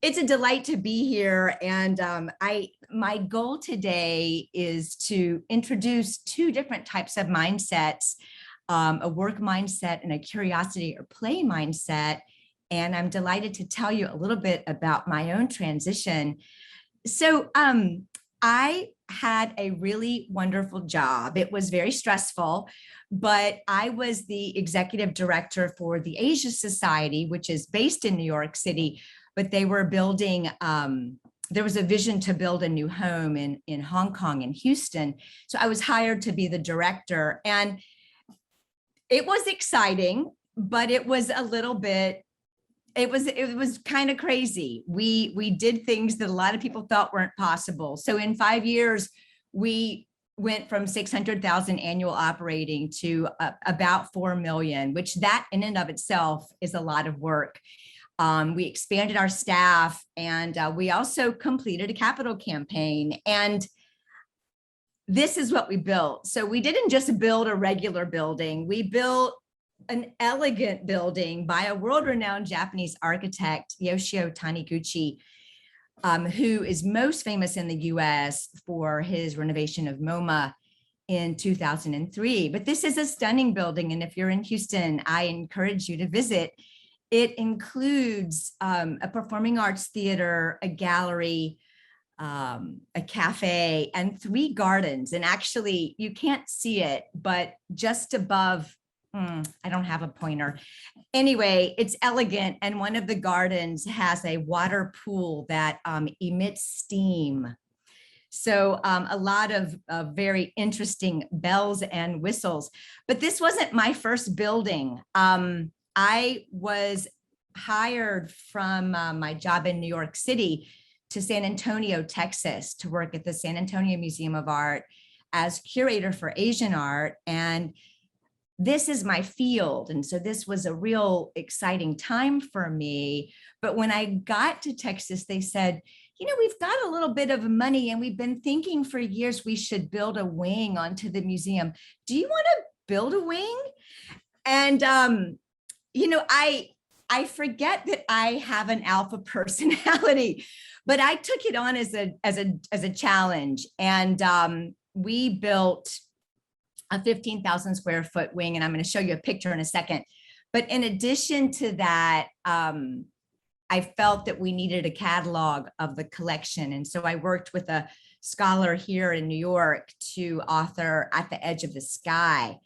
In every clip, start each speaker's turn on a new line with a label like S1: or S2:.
S1: It's a delight to be here. And my goal today is to introduce two different types of mindsets, a work mindset and a curiosity or play mindset. And I'm delighted to tell you a little bit about my own transition. So I had a really wonderful job. It was very stressful, but I was the executive director for the Asia Society, which is based in New York City, but they were building, there was a vision to build a new home in Hong Kong and Houston. So I was hired to be the director, and it was exciting, but it was a little bit, it was kind of crazy. We did things that a lot of people thought weren't possible. So in 5 years, we went from 600,000 annual operating to about 4 million, which that in and of itself is a lot of work. We expanded our staff, and we also completed a capital campaign. And this is what we built. So we didn't just build a regular building. We built an elegant building by a world-renowned Japanese architect, Yoshio Taniguchi, who is most famous in the US for his renovation of MoMA in 2003. But this is a stunning building. And if you're in Houston, I encourage you to visit. It includes a performing arts theater, a gallery, a cafe, and 3 gardens. And actually, you can't see it, but just above, I don't have a pointer. Anyway, it's elegant. And one of the gardens has a water pool that emits steam. So a lot of very interesting bells and whistles. But this wasn't my first building. I was hired from my job in New York City to San Antonio, Texas, to work at the San Antonio Museum of Art as curator for Asian art. And this is my field. And so this was a real exciting time for me. But when I got to Texas, they said, you know, we've got a little bit of money and we've been thinking for years we should build a wing onto the museum. Do you want to build a wing? And you know, I forget that I have an alpha personality, but I took it on as a challenge. And we built a 15,000 square foot wing, and I'm going to show you a picture in a second. But in addition to that, I felt that we needed a catalog of the collection. And so I worked with a scholar here in New York to author At the Edge of the Sky.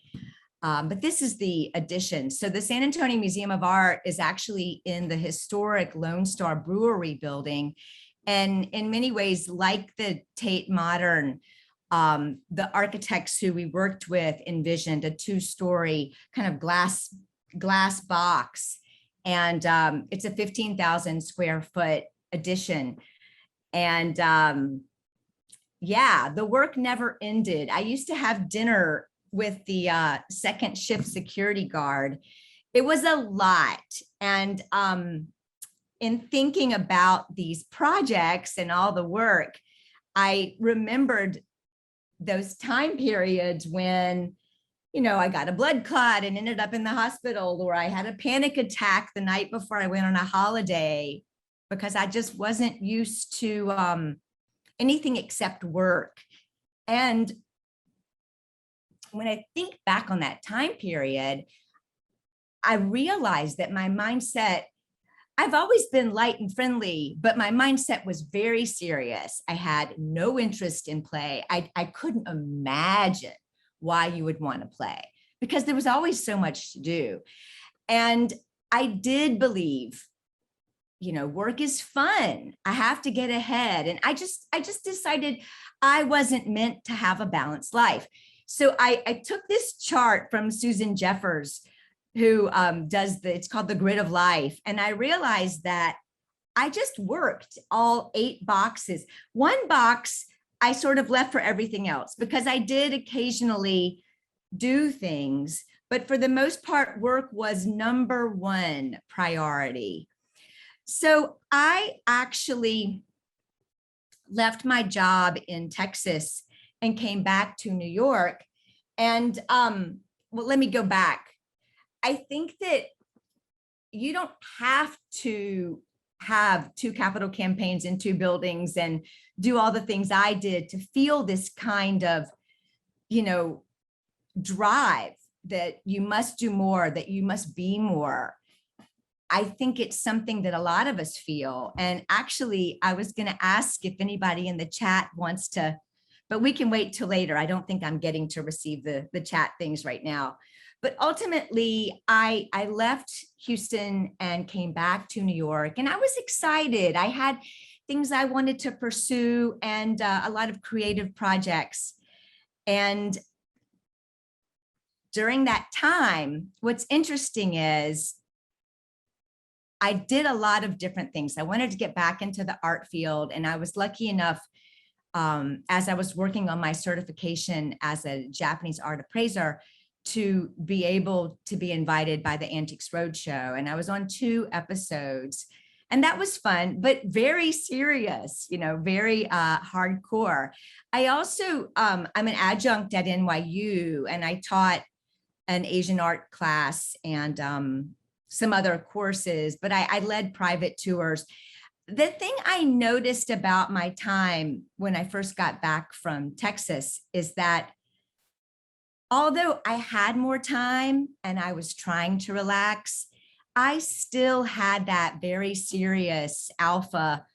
S1: But this is the addition. So the San Antonio Museum of Art is actually in the historic Lone Star Brewery building. And in many ways, like the Tate Modern, the architects who we worked with envisioned a 2-story kind of glass box. And it's a 15,000 square foot addition. And yeah, the work never ended. I used to have dinner with the second shift security guard. It was a lot. And in thinking about these projects and all the work, I remembered those time periods when, you know, I got a blood clot and ended up in the hospital, or I had a panic attack the night before I went on a holiday because I just wasn't used to anything except work. And when I think back on that time period, I realized that my mindset, I've always been light and friendly, but my mindset was very serious. I had no interest in play. I couldn't imagine why you would want to play because there was always so much to do. And I did believe, you know, work is fun. I have to get ahead. And I just decided I wasn't meant to have a balanced life. So I took this chart from Susan Jeffers, who it's called The Grid of Life. And I realized that I just worked all 8 boxes. 1 box I sort of left for everything else because I did occasionally do things, but for the most part, work was number 1 priority. So I actually left my job in Texas and came back to New York. And well, let me go back. I think that you don't have to have 2 capital campaigns in 2 buildings and do all the things I did to feel this kind of, drive that you must do more, that you must be more. I think it's something that a lot of us feel. And actually, I was going to ask if anybody in the chat wants to, but we can wait till later. I don't think I'm getting to receive the chat things right now. But ultimately, I left Houston and came back to New York, and I was excited. I had things I wanted to pursue and a lot of creative projects. And during that time, what's interesting is I did a lot of different things. I wanted to get back into the art field, and I was lucky enough, as I was working on my certification as a Japanese art appraiser, to be able to be invited by the Antiques Roadshow. And I was on 2 episodes, and that was fun, but very serious, very hardcore. I also, I'm an adjunct at NYU, and I taught an Asian art class and some other courses, but I led private tours. The thing I noticed about my time when I first got back from Texas is that although I had more time and I was trying to relax, I still had that very serious alpha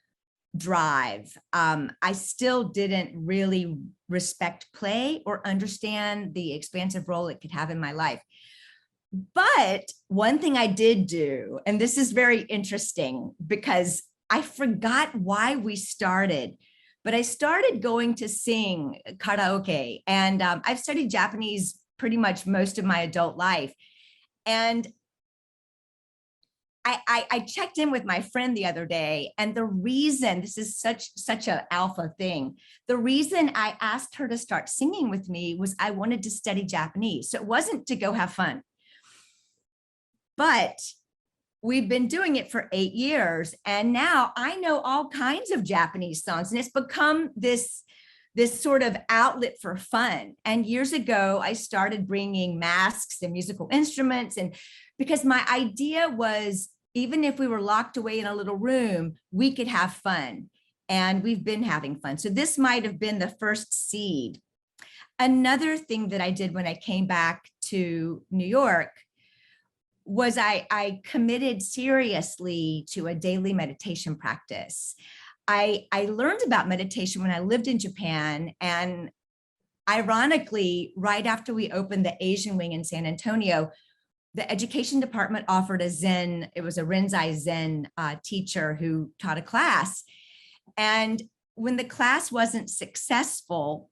S1: drive. I still didn't really respect play or understand the expansive role it could have in my life. But one thing I did do, and this is very interesting because I forgot why we started, but I started going to sing karaoke, and I've studied Japanese pretty much most of my adult life. And I checked in with my friend the other day, and the reason, this is such an alpha thing, the reason I asked her to start singing with me was I wanted to study Japanese. So it wasn't to go have fun. But we've been doing it for 8 years, and now I know all kinds of Japanese songs, and it's become this sort of outlet for fun. And years ago, I started bringing masks and musical instruments, and because my idea was, even if we were locked away in a little room, we could have fun, and we've been having fun. So this might have been the first seed. Another thing that I did when I came back to New York was I committed seriously to a daily meditation practice. I learned about meditation when I lived in Japan, and ironically, right after we opened the Asian wing in San Antonio, the education department offered a Zen, it was a Rinzai Zen teacher who taught a class. And when the class wasn't successful,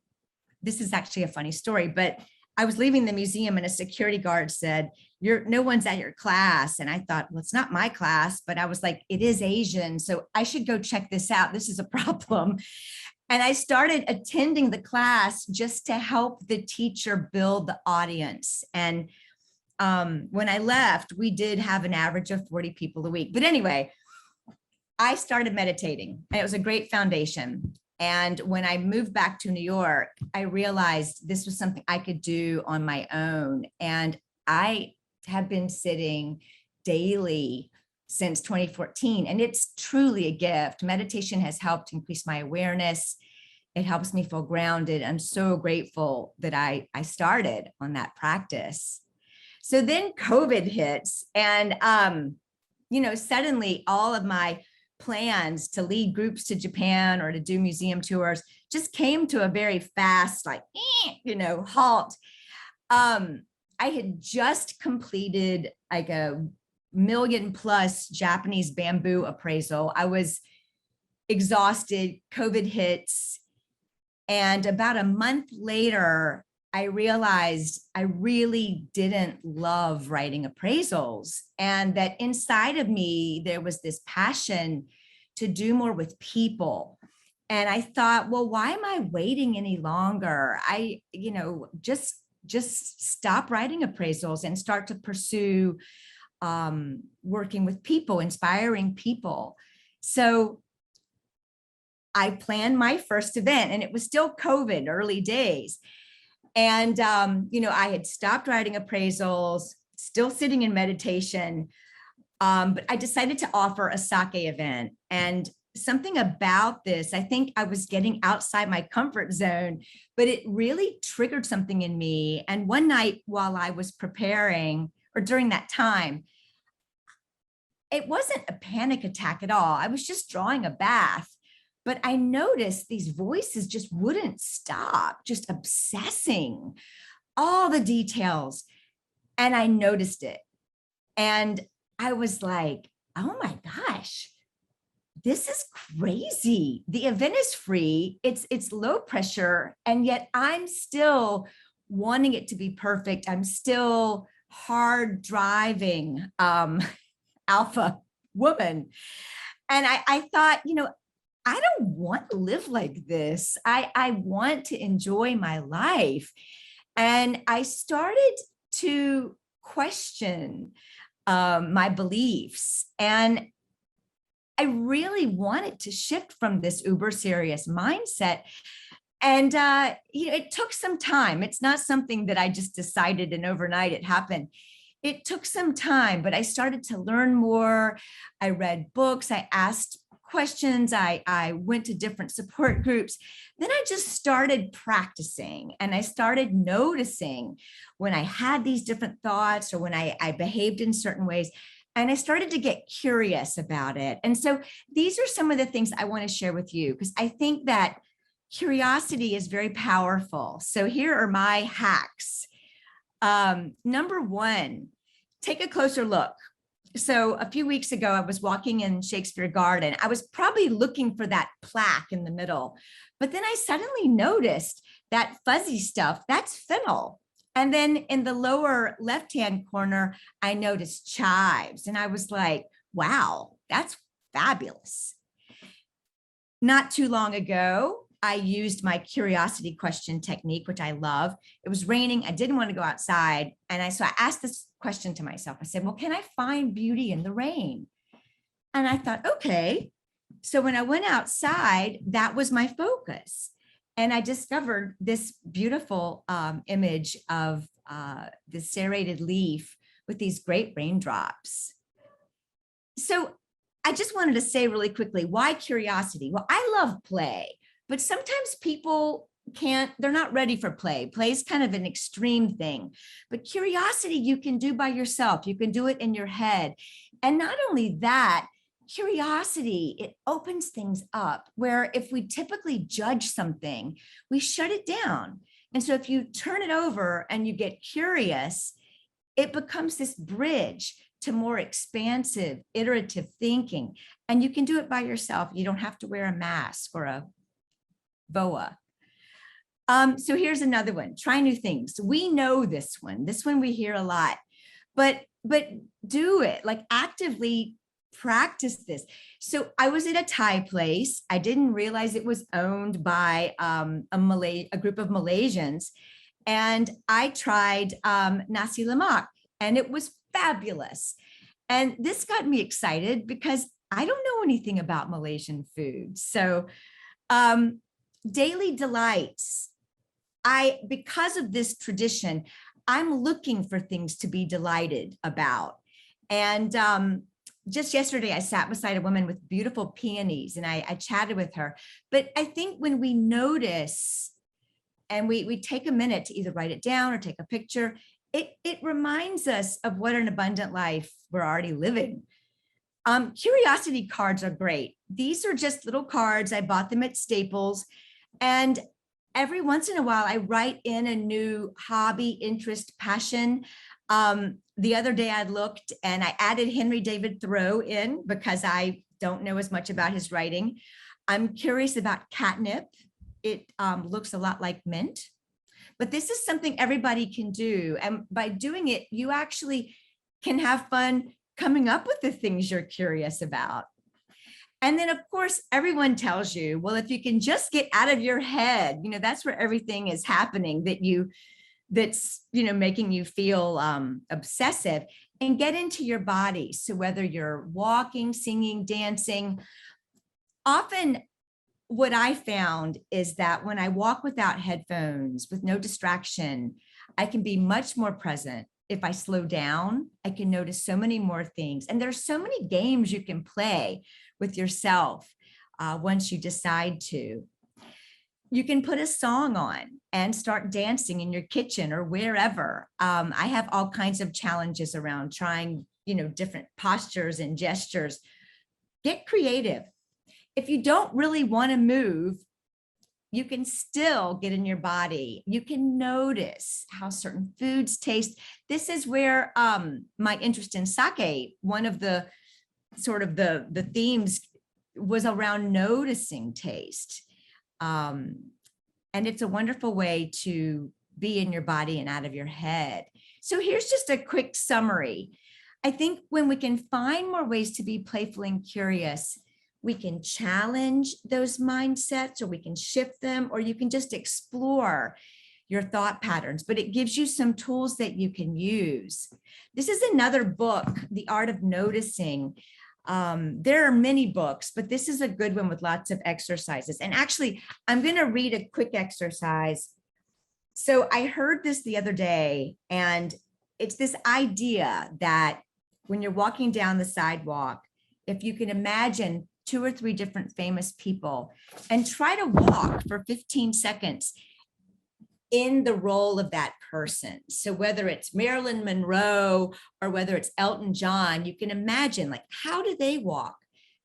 S1: this is actually a funny story, but I was leaving the museum and a security guard said, no one's at your class. And I thought, well, it's not my class, but I was like, it is Asian, so I should go check this out. This is a problem. And I started attending the class just to help the teacher build the audience. And when I left, we did have an average of 40 people a week. But anyway, I started meditating, and it was a great foundation. And when I moved back to New York, I realized this was something I could do on my own. And I have been sitting daily since 2014, and it's truly a gift. Meditation has helped increase my awareness. It helps me feel grounded. I'm so grateful that I started on that practice. So then COVID hits, and suddenly all of my plans to lead groups to Japan or to do museum tours just came to a very fast, halt. I had just completed like a $1 million+ Japanese bamboo appraisal. I was exhausted, COVID hits. And about a month later, I realized I really didn't love writing appraisals, and that inside of me, there was this passion to do more with people. And I thought, well, why am I waiting any longer? Just stop writing appraisals and start to pursue working with people, inspiring people. So I planned my first event, and it was still COVID, early days. And, I had stopped writing appraisals, still sitting in meditation. But I decided to offer a sake event, and something about this, I think I was getting outside my comfort zone, but it really triggered something in me. And one night while I was preparing, or during that time, it wasn't a panic attack at all. I was just drawing a bath, but I noticed these voices just wouldn't stop, just obsessing all the details. And I noticed it. And I was like, oh my gosh, this is crazy. The event is free. It's low pressure. And yet I'm still wanting it to be perfect. I'm still hard driving alpha woman. And I thought, I don't want to live like this. I want to enjoy my life. And I started to question my beliefs. And I really wanted to shift from this uber serious mindset. And it took some time. It's not something that I just decided and overnight it happened. It took some time, but I started to learn more. I read books, I asked questions, I went to different support groups. Then I just started practicing, and I started noticing when I had these different thoughts or when I behaved in certain ways, and I started to get curious about it. And so these are some of the things I want to share with you, because I think that curiosity is very powerful. So here are my hacks. Number one, take a closer look. So a few weeks ago, I was walking in Shakespeare Garden. I was probably looking for that plaque in the middle, but then I suddenly noticed that fuzzy stuff, that's fennel. And then in the lower left-hand corner, I noticed chives, and I was like, wow, that's fabulous. Not too long ago, I used my curiosity question technique, which I love. It was raining. I didn't want to go outside. And so I asked this question to myself. I said, well, can I find beauty in the rain? And I thought, okay. So when I went outside, that was my focus. And I discovered this beautiful image of the serrated leaf with these great raindrops. So I just wanted to say really quickly, why curiosity? Well, I love play. But sometimes people they're not ready for play. Play is kind of an extreme thing, but curiosity you can do by yourself. You can do it in your head. And not only that, curiosity, it opens things up where if we typically judge something, we shut it down. And so if you turn it over and you get curious, it becomes this bridge to more expansive, iterative thinking. And you can do it by yourself. You don't have to wear a mask or a boa. So here's another one, try new things. We know this one we hear a lot, but do it, like actively practice this. So I was at a Thai place. I didn't realize it was owned by a group of Malaysians. And I tried nasi lemak, and it was fabulous. And this got me excited because I don't know anything about Malaysian food. So daily delights. Because of this tradition, I'm looking for things to be delighted about. And just yesterday, I sat beside a woman with beautiful peonies, and I chatted with her. But I think when we notice and we take a minute to either write it down or take a picture, it reminds us of what an abundant life we're already living. Curiosity cards are great. These are just little cards. I bought them at Staples. And every once in a while, I write in a new hobby, interest, passion. The other day I looked and I added Henry David Thoreau in because I don't know as much about his writing. I'm curious about catnip. It looks a lot like mint, but this is something everybody can do. And by doing it, you actually can have fun coming up with the things you're curious about. And then, of course, everyone tells you, well, if you can just get out of your head, that's where everything is happening that's making you feel obsessive, and get into your body. So whether you're walking, singing, dancing, often what I found is that when I walk without headphones, with no distraction, I can be much more present. if I slow down, I can notice so many more things. And there's so many games you can play with yourself once you decide to. You can put a song on and start dancing in your kitchen or wherever. I have all kinds of challenges around trying, different postures and gestures. Get creative. If you don't really want to move, you can still get in your body. You can notice how certain foods taste. This is where my interest in sake, one of the sort of the themes was around noticing taste. And it's a wonderful way to be in your body and out of your head. So here's just a quick summary. I think when we can find more ways to be playful and curious, we can challenge those mindsets, or we can shift them, or you can just explore your thought patterns, but it gives you some tools that you can use. This is another book, The Art of Noticing. There are many books, but this is a good one with lots of exercises. And actually, I'm going to read a quick exercise. So I heard this the other day, and it's this idea that when you're walking down the sidewalk, if you can imagine 2 or 3 different famous people and try to walk for 15 seconds in the role of that person. So whether it's Marilyn Monroe or whether it's Elton John, you can imagine, like, how do they walk?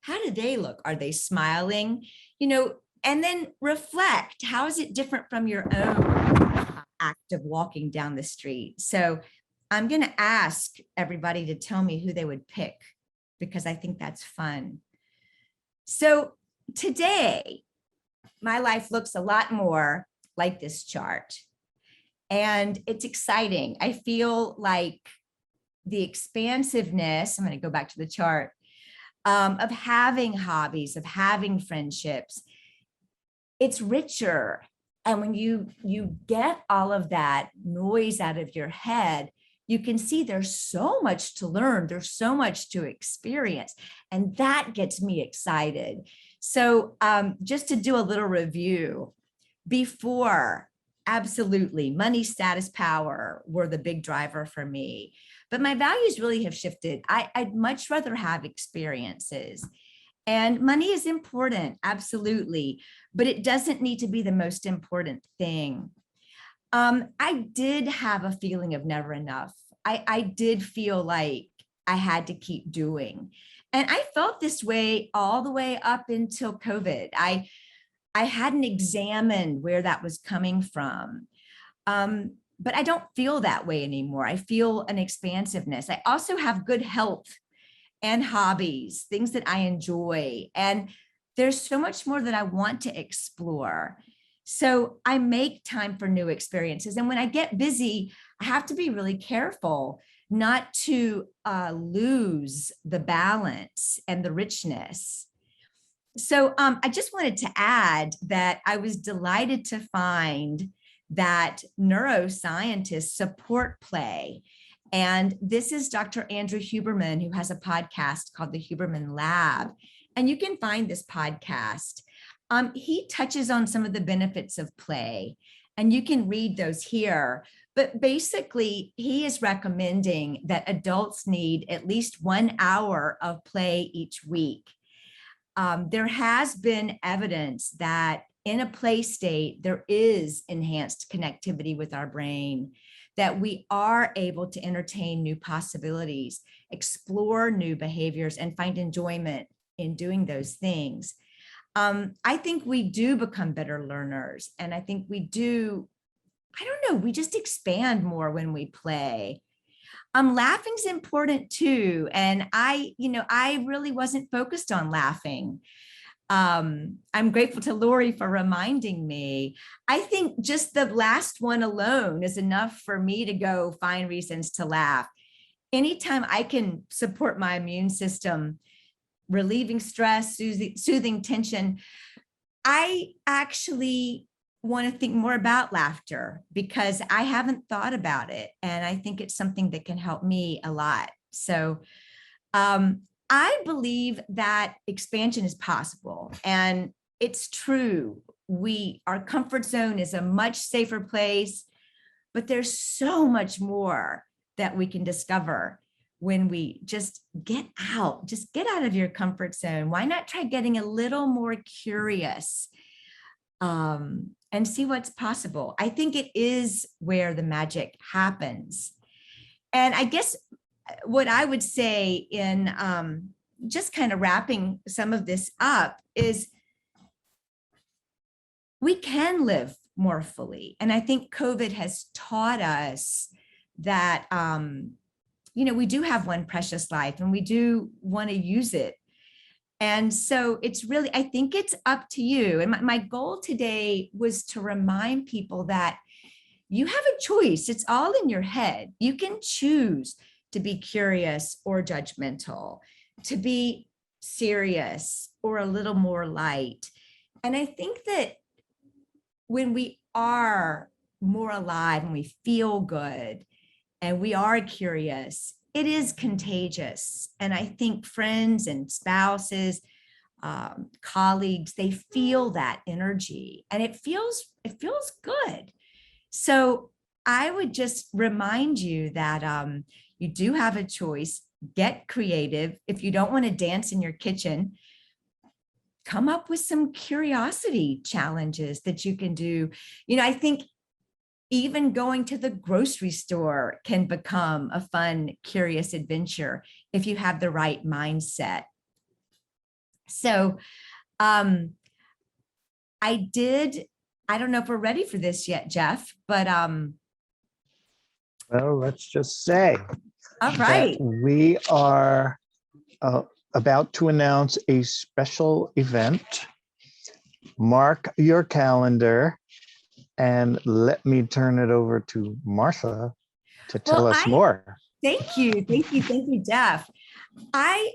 S1: How do they look? Are they smiling? And then reflect, how is it different from your own act of walking down the street? So I'm going to ask everybody to tell me who they would pick, because I think that's fun. So today, my life looks a lot more like this chart, and it's exciting. I feel like the expansiveness, I'm going to go back to the chart, of having hobbies, of having friendships, it's richer. And when you get all of that noise out of your head, you can see there's so much to learn. There's so much to experience. And that gets me excited. So just to do a little review, before, absolutely, money, status, power were the big driver for me. But my values really have shifted. I'd much rather have experiences. And money is important, absolutely, but it doesn't need to be the most important thing. I did have a feeling of never enough. I did feel like I had to keep doing. And I felt this way all the way up until COVID. I hadn't examined where that was coming from. But I don't feel that way anymore. I feel an expansiveness. I also have good health and hobbies, things that I enjoy. And there's so much more that I want to explore. So I make time for new experiences. And when I get busy, I have to be really careful not to lose the balance and the richness. So I just wanted to add that I was delighted to find that neuroscientists support play. And this is Dr. Andrew Huberman, who has a podcast called The Huberman Lab. And you can find this podcast. He touches on some of the benefits of play, and you can read those here. But basically, he is recommending that adults need at least 1 hour of play each week. There has been evidence that in a play state, there is enhanced connectivity with our brain, that we are able to entertain new possibilities, explore new behaviors, and find enjoyment in doing those things. I think we do become better learners. And I think we do, I don't know, we just expand more when we play. Laughing's important too. And I really wasn't focused on laughing. I'm grateful to Lori for reminding me. I think just the last one alone is enough for me to go find reasons to laugh. Anytime I can support my immune system, relieving stress, soothing tension, I actually want to think more about laughter because I haven't thought about it. And I think it's something that can help me a lot. So I believe that expansion is possible, and it's true. Our comfort zone is a much safer place, but there's so much more that we can discover when we just get out of your comfort zone. Why not try getting a little more curious and see what's possible? I think it is where the magic happens. And I guess what I would say in just kind of wrapping some of this up is we can live more fully. And I think COVID has taught us that, we do have one precious life and we do want to use it. And so it's really, I think it's up to you. And my goal today was to remind people that you have a choice. It's all in your head. You can choose to be curious or judgmental, to be serious or a little more light. And I think that when we are more alive and we feel good and we are curious, it is contagious. And I think friends and spouses, colleagues, they feel that energy and it feels good. So I would just remind you that you do have a choice. Get creative. If you don't want to dance in your kitchen, come up with some curiosity challenges that you can do. I think even going to the grocery store can become a fun, curious adventure if you have the right mindset. So I don't know if we're ready for this yet, Jeff, but
S2: well, let's just say
S1: all right.
S2: that we are about to announce a special event. Mark your calendar and let me turn it over to Martha to tell us more.
S1: Thank you, Jeff. I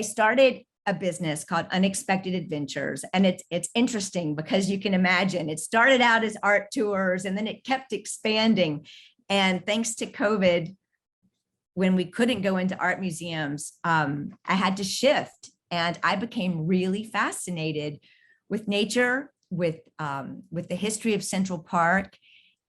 S1: started a business called Unexpected Adventures, and it's interesting because you can imagine it started out as art tours and then it kept expanding. And thanks to COVID, when we couldn't go into art museums, I had to shift, and I became really fascinated with nature, with the history of Central Park,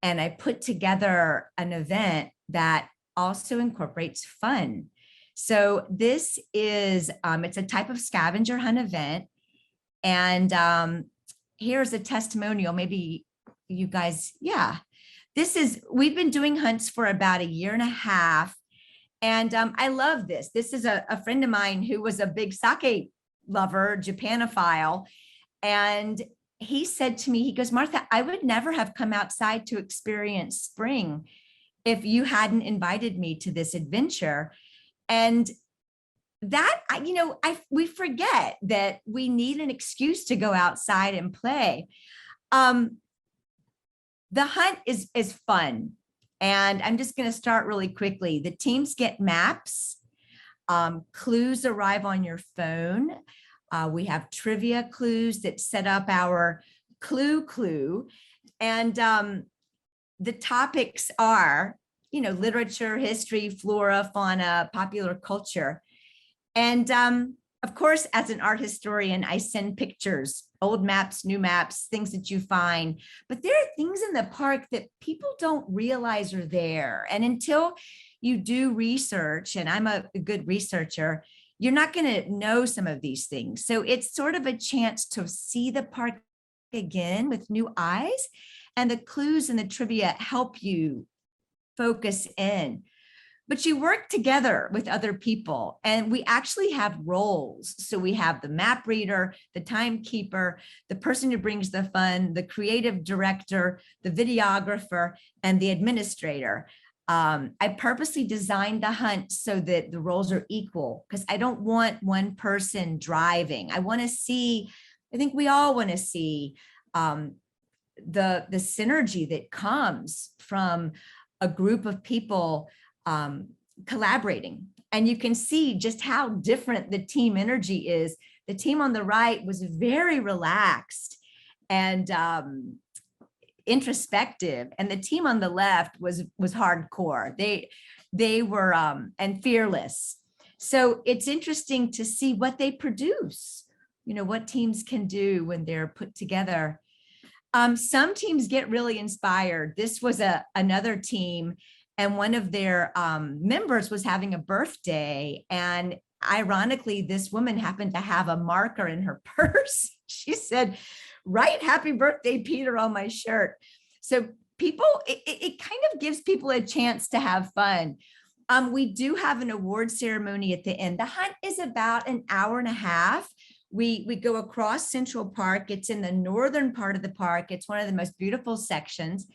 S1: and I put together an event that also incorporates fun. So this is it's a type of scavenger hunt event, and here's a testimonial. Maybe you guys, we've been doing hunts for about 1.5 years. And I love this. This is a friend of mine who was a big sake lover, Japanophile. And he said to me, he goes, Martha, I would never have come outside to experience spring if you hadn't invited me to this adventure. And that, we forget that we need an excuse to go outside and play. The hunt is fun. And I'm just going to start really quickly. The teams get maps. Clues arrive on your phone. We have trivia clues that set up our clue. And the topics are, literature, history, flora, fauna, popular culture. And of course, as an art historian, I send pictures, old maps, new maps, things that you find. But there are things in the park that people don't realize are there. And until you do research, and I'm a good researcher, you're not going to know some of these things. So it's sort of a chance to see the park again with new eyes. And the clues and the trivia help you focus in. But you work together with other people, and we actually have roles. So we have the map reader, the timekeeper, the person who brings the fun, the creative director, the videographer, and the administrator. I purposely designed the hunt so that the roles are equal, because I don't want one person driving. I think we all want to see the synergy that comes from a group of people collaborating. And you can see just how different the team energy is. The team on the right was very relaxed and introspective, and the team on the left was hardcore. They were and fearless. So it's interesting to see what they produce, what teams can do when they're put together. Some teams get really inspired. This was another team, and one of their members was having a birthday. And ironically, this woman happened to have a marker in her purse. She said, "Write happy birthday, Peter, on my shirt." So people, it kind of gives people a chance to have fun. We do have an award ceremony at the end. The hunt is about an hour and a half. We go across Central Park. It's in the northern part of the park. It's one of the most beautiful sections.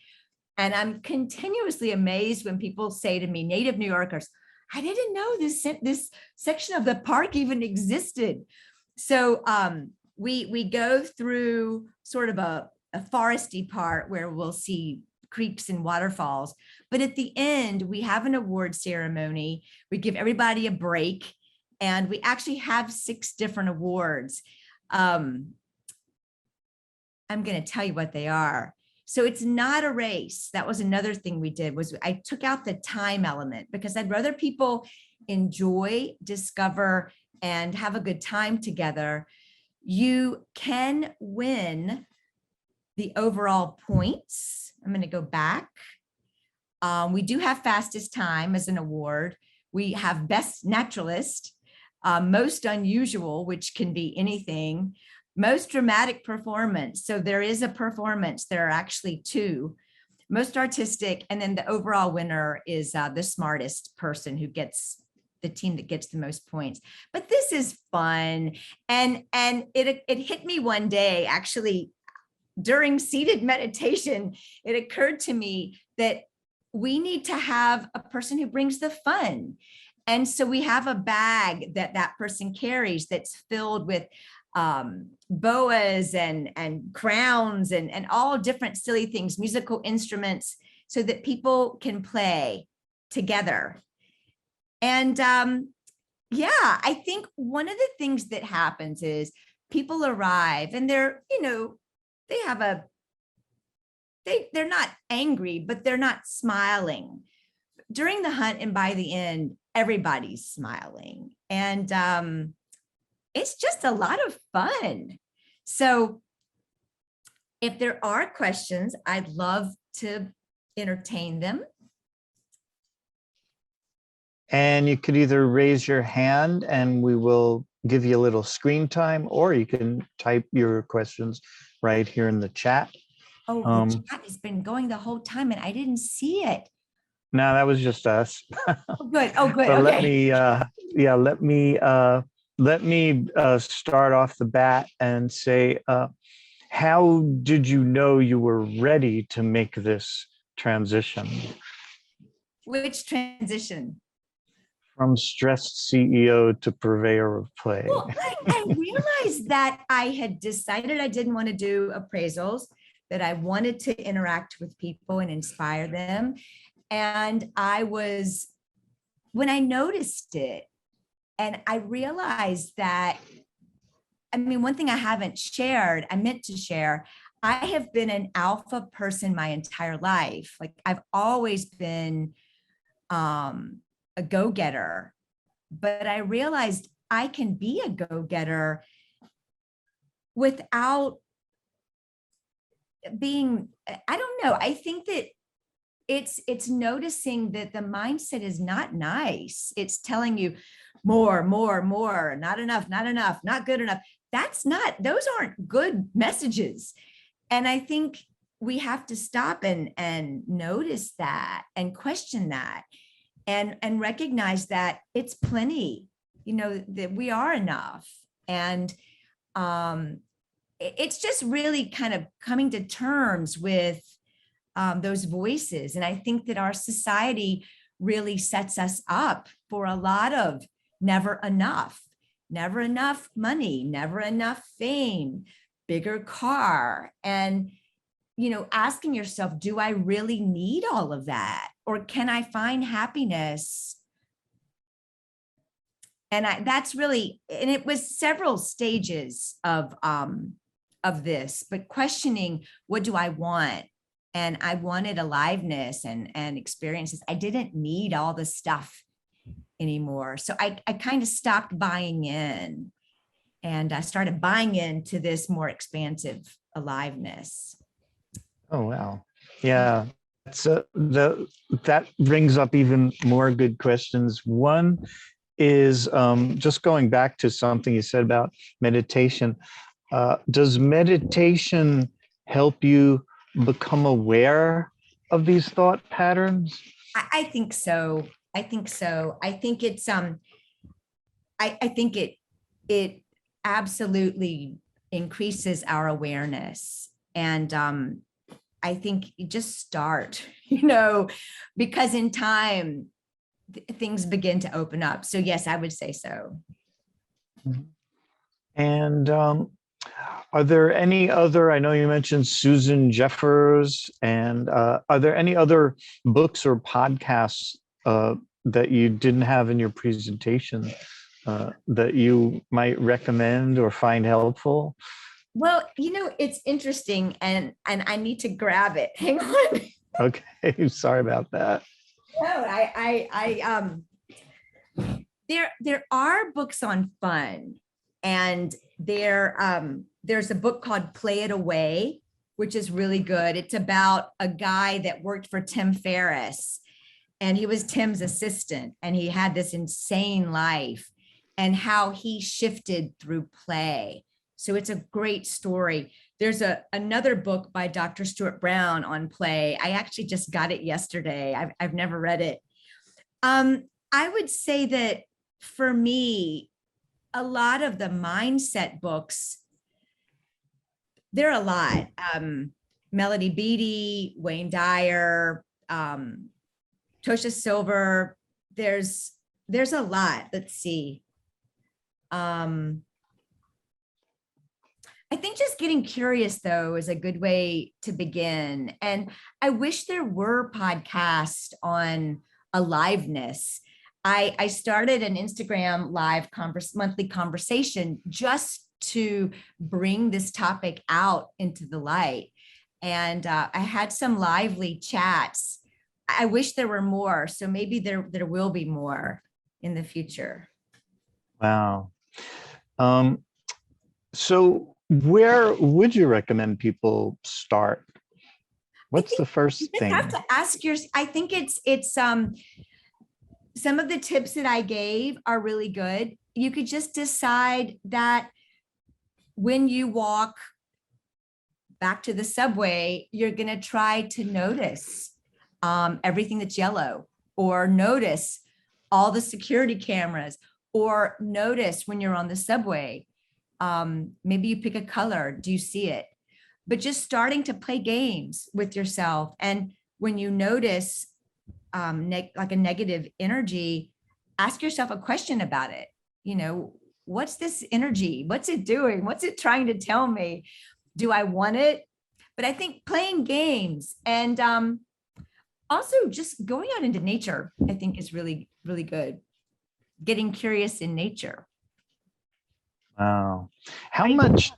S1: And I'm continuously amazed when people say to me, native New Yorkers, "I didn't know this section of the park even existed." So we go through sort of a foresty part where we'll see creeks and waterfalls. But at the end, we have an award ceremony. We give everybody a break. And we actually have 6 different awards. I'm going to tell you what they are. So it's not a race. That was another thing we did, was I took out the time element, because I'd rather people enjoy, discover, and have a good time together. You can win the overall points. I'm going to go back. We do have fastest time as an award. We have best naturalist, most unusual, which can be anything, most dramatic performance. So there is a performance. There are actually 2. Most artistic, and then the overall winner is the smartest person, who gets the team that gets the most points. But this is fun. And it hit me one day, actually, during seated meditation. It occurred to me that we need to have a person who brings the fun. And so we have a bag that person carries that's filled with boas and crowns and all different silly things, musical instruments, so that people can play together. And yeah, I think one of the things that happens is people arrive and they're not angry, but they're not smiling during the hunt. And by the end, everybody's smiling. And it's just a lot of fun. So if there are questions, I'd love to entertain them.
S2: And you could either raise your hand and we will give you a little screen time, or you can type your questions right here in the chat.
S1: Oh, the chat has been going the whole time and I didn't see it.
S2: No, that was just us.
S1: Oh, good. Oh, good.
S2: But
S1: Okay.
S2: let me start off the bat and say, how did you know you were ready to make this transition?
S1: Which transition?
S2: From stressed CEO to purveyor of play.
S1: Well, I realized that I had decided I didn't want to do appraisals, that I wanted to interact with people and inspire them. And when I noticed it, and I realized that, I mean, one thing I haven't shared, I meant to share, I have been an alpha person my entire life. Like, I've always been a go-getter, but I realized I can be a go-getter without being, I don't know. I think that it's noticing that the mindset is not nice. It's telling you more, not enough, not good enough. Those aren't good messages. And I think we have to stop and notice that and question that and recognize that it's plenty, that we are enough. And it's just really kind of coming to terms with those voices. And I think that our society really sets us up for a lot of never enough money, never enough fame, bigger car. And, asking yourself, do I really need all of that? Or can I find happiness? And that's really, and it was several stages of this, but questioning, what do I want? And I wanted aliveness and experiences. I didn't need all the stuff anymore. So I kind of stopped buying in, and I started buying into this more expansive aliveness.
S2: Oh, wow. Yeah. That brings up even more good questions. One is just going back to something you said about meditation. Does meditation help you become aware of these thought patterns?
S1: I think so. I think so. I think it's I think it absolutely increases our awareness. And I think you just start, because in time things begin to open up. So yes, I would say so.
S2: And are there any other, I know you mentioned Susan Jeffers, and are there any other books or podcasts that you didn't have in your presentation that you might recommend or find helpful?
S1: Well, it's interesting, and I need to grab it. Hang on.
S2: Okay, sorry about that.
S1: No, there are books on fun, and there's a book called Play It Away, which is really good. It's about a guy that worked for Tim Ferriss, and he was Tim's assistant, and he had this insane life and how he shifted through play. So it's a great story. There's another book by Dr. Stuart Brown on play. I actually just got it yesterday. I've never read it. I would say that for me, a lot of the mindset books, there are a lot. Melody Beattie, Wayne Dyer, Tosha Silver. There's a lot. Let's see. I think just getting curious, though, is a good way to begin. And I wish there were podcasts on aliveness. I started an Instagram live monthly conversation just to bring this topic out into the light. And I had some lively chats. I wish there were more. So maybe there will be more in the future.
S2: Wow. So where would you recommend people start? What's the first thing?
S1: You have to ask yourself. I think it's some of the tips that I gave are really good. You could just decide that when you walk back to the subway, you're going to try to notice everything that's yellow, or notice all the security cameras, or notice when you're on the subway. Maybe you pick a color. Do you see it? But just starting to play games with yourself. And when you notice like a negative energy, ask yourself a question about it. What's this energy? What's it doing? What's it trying to tell me? Do I want it? But I think playing games and also just going out into nature, I think is really, really good. Getting curious in nature.
S2: Wow. How much?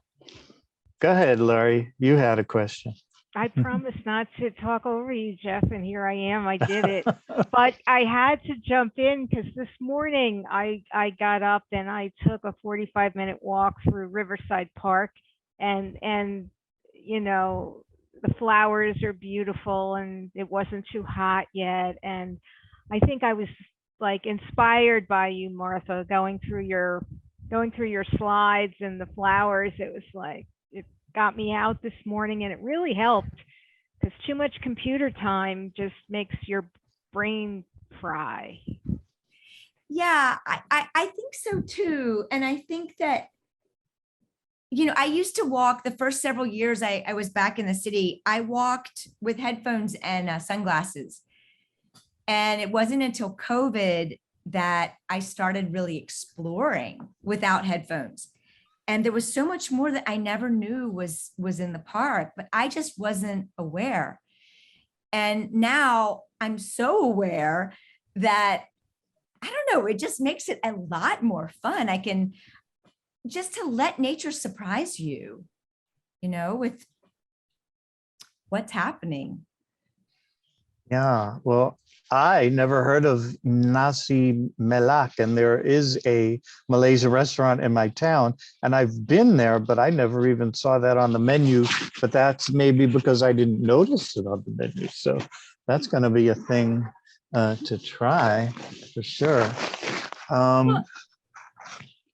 S2: Go ahead, Laurie. You had a question.
S3: I promised not to talk over you, Jeff, and here I am. I did it. But I had to jump in because this morning I got up and I took a 45-minute walk through Riverside Park, and the flowers are beautiful and it wasn't too hot yet. And I think I was like inspired by you, Martha, going through your slides and the flowers. It was like, it got me out this morning, and it really helped because too much computer time just makes your brain fry.
S1: Yeah, I think so too. And I think that, I used to walk the first several years I was back in the city. I walked with headphones and sunglasses. And it wasn't until COVID that I started really exploring without headphones. And there was so much more that I never knew was in the park, but I just wasn't aware. And now I'm so aware that, I don't know, it just makes it a lot more fun. I can just to let nature surprise you, with what's happening.
S2: Yeah, well, I never heard of nasi melak, and there is a Malaysia restaurant in my town, and I've been there, but I never even saw that on the menu. But that's maybe because I didn't notice it on the menu. So that's going to be a thing to try for sure.
S1: Well,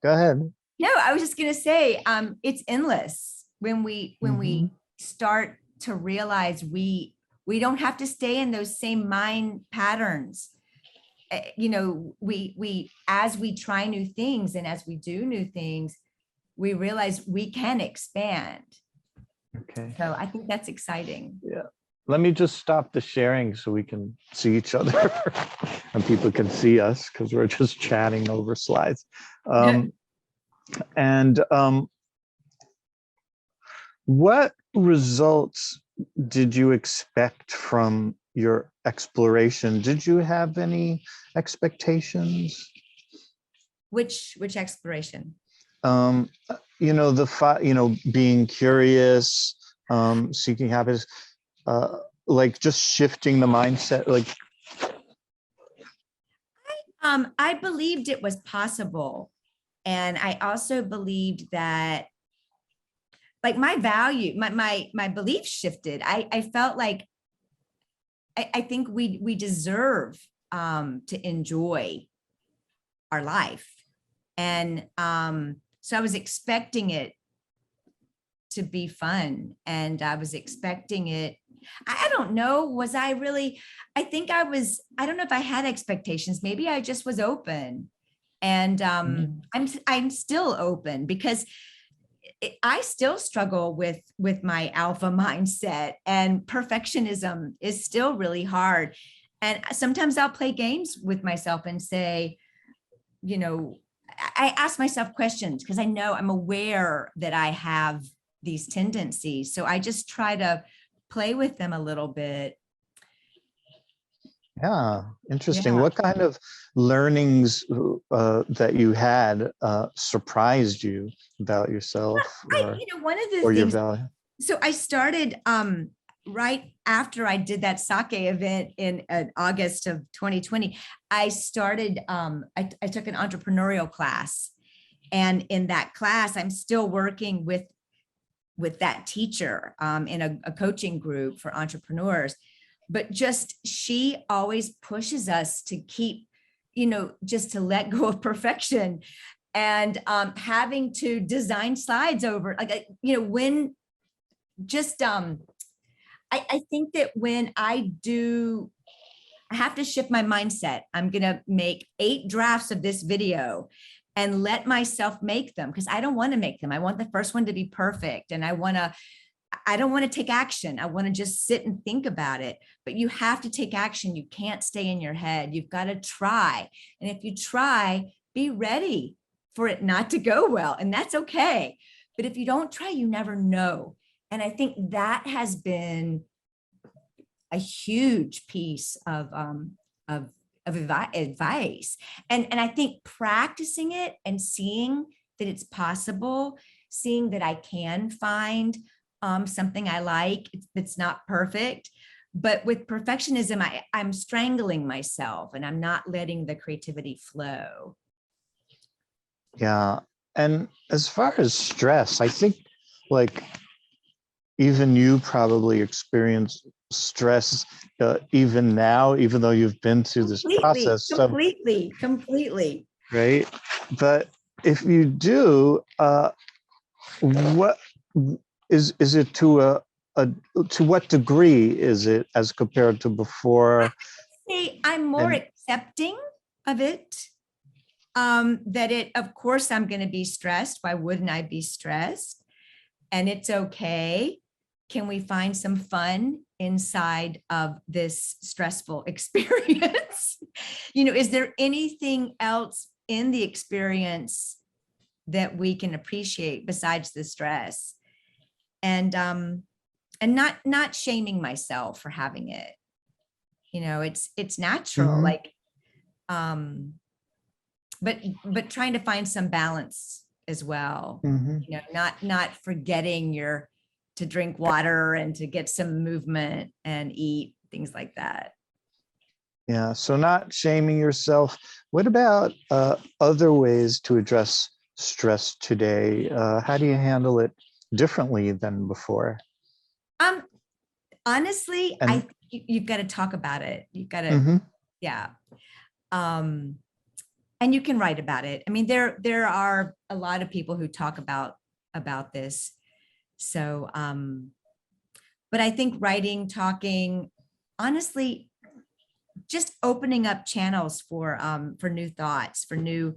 S2: Go ahead.
S1: no, I was just gonna say, it's endless when we start to realize we don't have to stay in those same mind patterns. You know, we as we try new things and as we do new things, we realize we can expand.
S2: Okay.
S1: So I think that's exciting.
S2: Yeah. Let me just stop the sharing so we can see each other and people can see us because we're just chatting over slides. And what results did you expect from your exploration? Did you have any expectations?
S1: Which exploration?
S2: You know, being curious, seeking happiness, like just shifting the mindset, like.
S1: I believed it was possible. And I also believed that like my value, my belief shifted. I felt like I think we deserve to enjoy our life. And so I was expecting it to be fun. And I was expecting it. I don't know, was I really, I think I was, I don't know if I had expectations. Maybe I just was open. And I'm still open because I still struggle with my alpha mindset, and perfectionism is still really hard. And sometimes I'll play games with myself and say, you know, I ask myself questions because I know I'm aware that I have these tendencies. So I just try to play with them a little bit.
S2: Yeah, interesting.
S1: Yeah.
S2: What kind of learnings that you had surprised you about yourself or,
S1: One of the
S2: or your
S1: things,
S2: value?
S1: so I started right after I did that sake event in August of 2020. I started, I took an entrepreneurial class, and in that class, I'm still working with that teacher in a coaching group for entrepreneurs. But just she always pushes us to keep, just to let go of perfection, and having to design slides over, when just I think that when I have to shift my mindset. I'm gonna make 8 drafts of this video and let myself make them, because I don't want to make them. I want the first one to be perfect, and I don't want to take action. I want to just sit and think about it. But you have to take action. You can't stay in your head. You've got to try. And if you try, be ready for it not to go well. And that's okay. But if you don't try, you never know. And I think that has been a huge piece of advice. And I think practicing it and seeing that it's possible, seeing that I can find something I like. It's not perfect, but with perfectionism, I'm strangling myself and I'm not letting the creativity flow.
S2: Yeah. And as far as stress, I think like even you probably experience stress even now, even though you've been through this process.
S1: Completely.
S2: Right. But if you do, what is it to to what degree is it as compared to before?
S1: See, I'm more accepting of it. That of course, I'm going to be stressed. Why wouldn't I be stressed? And it's okay. Can we find some fun inside of this stressful experience? Is there anything else in the experience that we can appreciate besides the stress? And not shaming myself for having it. It's natural. Like, but trying to find some balance as well. Not forgetting to drink water and to get some movement and eat, things like that.
S2: Yeah, so not shaming yourself. What about other ways to address stress today? How do you handle it differently than before?
S1: Um, honestly, I
S2: And
S1: think you've got to talk about it. You've got to,
S2: mhm,
S1: yeah. Um, and you can write about it. I mean, there are a lot of people who talk about this. So, but I think writing, talking, honestly, just opening up channels for new thoughts, for hmm,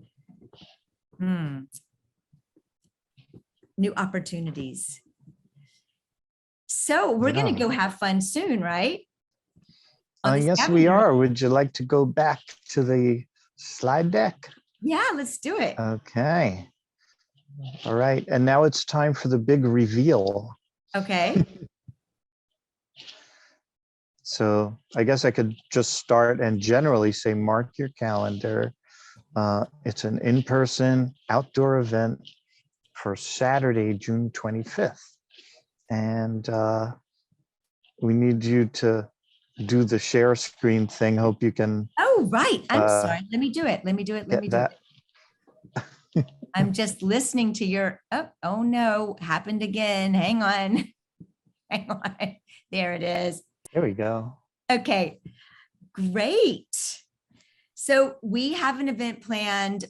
S1: new opportunities. So we're gonna
S2: yeah.
S1: go have fun soon, right? On the
S2: Yes, we
S1: scavenger.
S2: are. Would you like to go back to the slide deck?
S1: Yeah, let's do it.
S2: Okay. All right. And now it's time for the big reveal.
S1: Okay.
S2: So I guess I could just start and generally say, mark your calendar. It's an in-person outdoor event for Saturday, June 25th. And we need you to do the share screen thing. Hope you can
S1: Oh, right. I'm
S2: uh,
S1: sorry. Let me do it. Let me do it. Let me
S2: get
S1: do
S2: that.
S1: it. I'm just listening to your, oh no, happened again. Hang on. Hang on. There it is.
S2: There we go.
S1: Okay, great. So we have an event planned.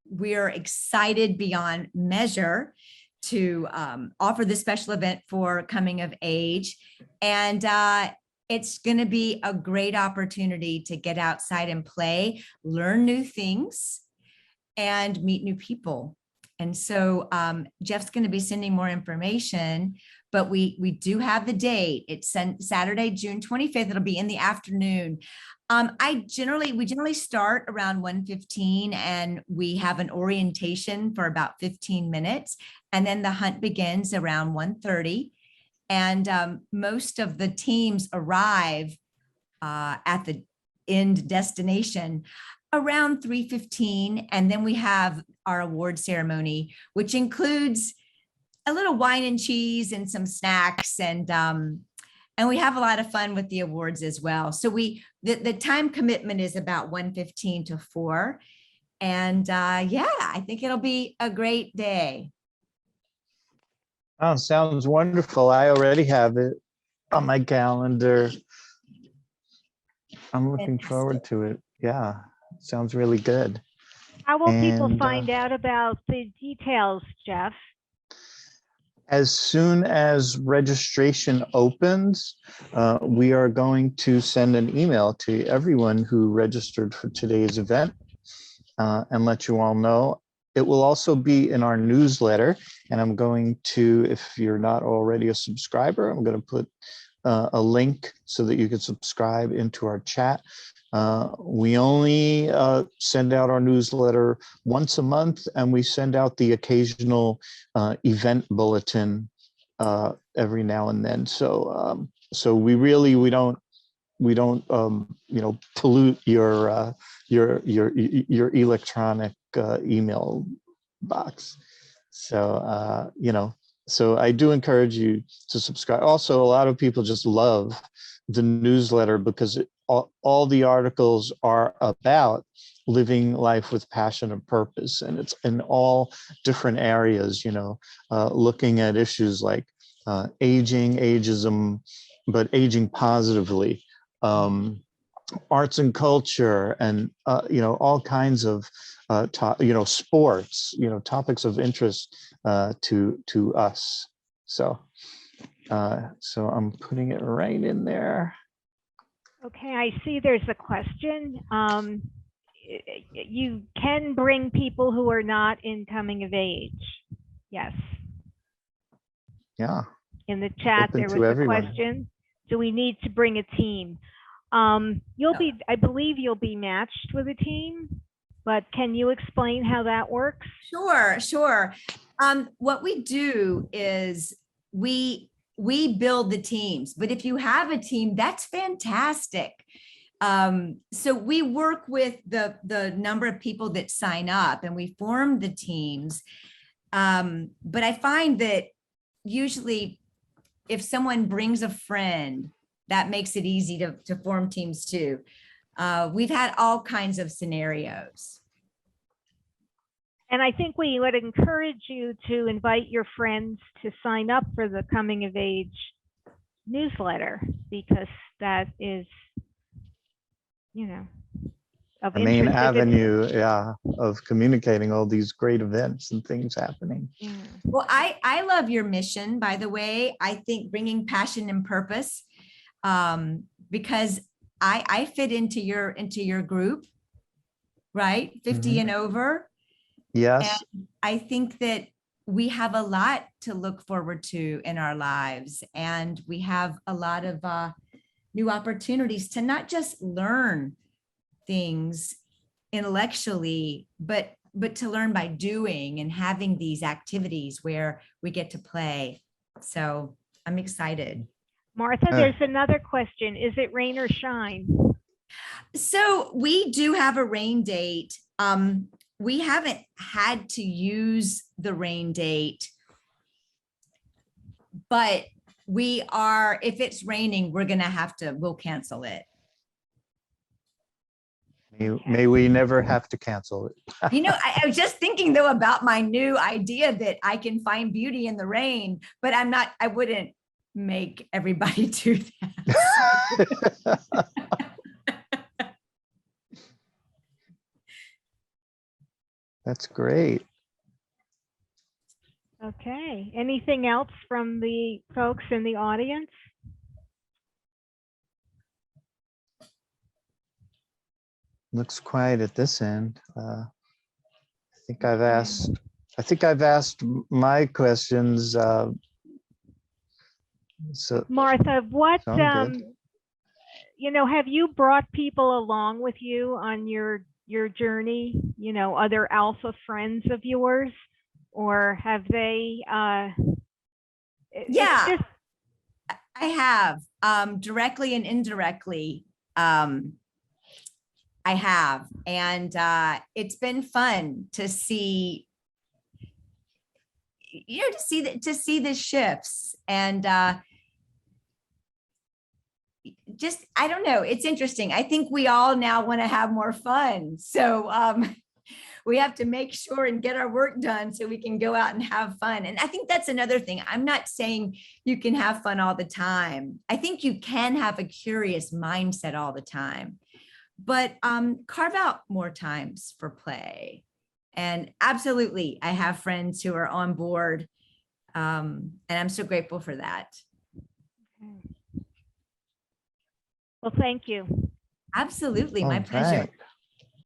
S1: We're excited beyond measure to offer this special event for coming of age. And it's going to be a great opportunity to get outside and play, learn new things, and meet new people. And so Jeff's going to be sending more information, but we do have the date. It's Saturday, June 25th. It'll be in the afternoon. We generally start around 1:15 and we have an orientation for about 15 minutes. And then the hunt begins around 1:30. And most of the teams arrive at the end destination around 3:15. And then we have our award ceremony, which includes a little wine and cheese and some snacks. And we have a lot of fun with the awards as well. So the time commitment is about 1:15 to 4. And yeah, I think it'll be a great day.
S2: Oh, sounds wonderful. I already have it on my calendar. I'm looking forward
S1: Fantastic.
S2: to it. Yeah, sounds really good.
S3: How will people
S2: And
S3: find out about the details, Jeff?
S2: as soon as registration opens, we are going to send an email to everyone who registered for today's event and let you all know. It will also be in our newsletter, and I'm going to, if you're not already a subscriber, I'm going to put a link so that you can subscribe into our chat. We only send out our newsletter once a month, and we send out the occasional event bulletin every now and then. So we don't pollute your electronic email box. So I do encourage you to subscribe. Also, a lot of people just love the newsletter because all the articles are about living life with passion and purpose, and it's in all different areas. Looking at issues like aging, ageism, but aging positively, arts and culture, and all kinds of sports, topics of interest to us. So I'm putting it right in there.
S3: Okay, I see there's a question. You can bring people who are not in coming of age. Yes.
S2: Yeah.
S3: In the chat,
S2: Open
S3: there
S2: to
S3: was a
S2: everyone.
S3: question. Do we need to bring a team? I believe you'll be matched with a team, but can you explain how that works?
S1: Sure. What we do is we build the teams, but if you have a team, that's fantastic. So we work with the number of people that sign up and we form the teams. But I find that usually if someone brings a friend, that makes it easy to form teams too. We've had all kinds of scenarios.
S3: And I think we would encourage you to invite your friends to sign up for the Coming of Age newsletter, because that is, you know, of
S2: The main
S3: interest. If it's-
S2: avenue, yeah, of communicating all these great events and things happening.
S3: Yeah.
S1: Well, I love your mission, by the way. I think bringing passion and purpose, because I fit into your group, right? 50 and over.
S2: Yes,
S1: And I think that we have a lot to look forward to in our lives, and we have a lot of new opportunities to not just learn things intellectually, but to learn by doing and having these activities where we get to play. So I'm excited.
S3: Martha, there's another question. Is it rain or shine?
S1: So we do have a rain date. We haven't had to use the rain date, but we are, if it's raining, we'll cancel it.
S2: may we never have to cancel it.
S1: You know, I was just thinking though about my new idea that I can find beauty in the rain, but I wouldn't make everybody do that.
S2: That's great.
S3: Okay. Anything else from the folks in the audience?
S2: Looks quiet at this end. I think I've asked my questions. So
S3: Martha, what,
S2: sound good.
S3: you know, have you brought people along with you on your journey, you know, other alpha friends of yours, or have they,
S1: Yeah, I have, directly and indirectly. I have, and it's been fun to see, you know, to see the shifts, and just, I don't know, it's interesting. I think we all now want to have more fun. So we have to make sure and get our work done so we can go out and have fun. And I think that's another thing. I'm not saying you can have fun all the time. I think you can have a curious mindset all the time, but carve out more times for play. And absolutely, I have friends who are on board, and I'm so grateful for that.
S3: Well, thank you.
S1: Absolutely, my
S2: All
S1: pleasure.
S2: right.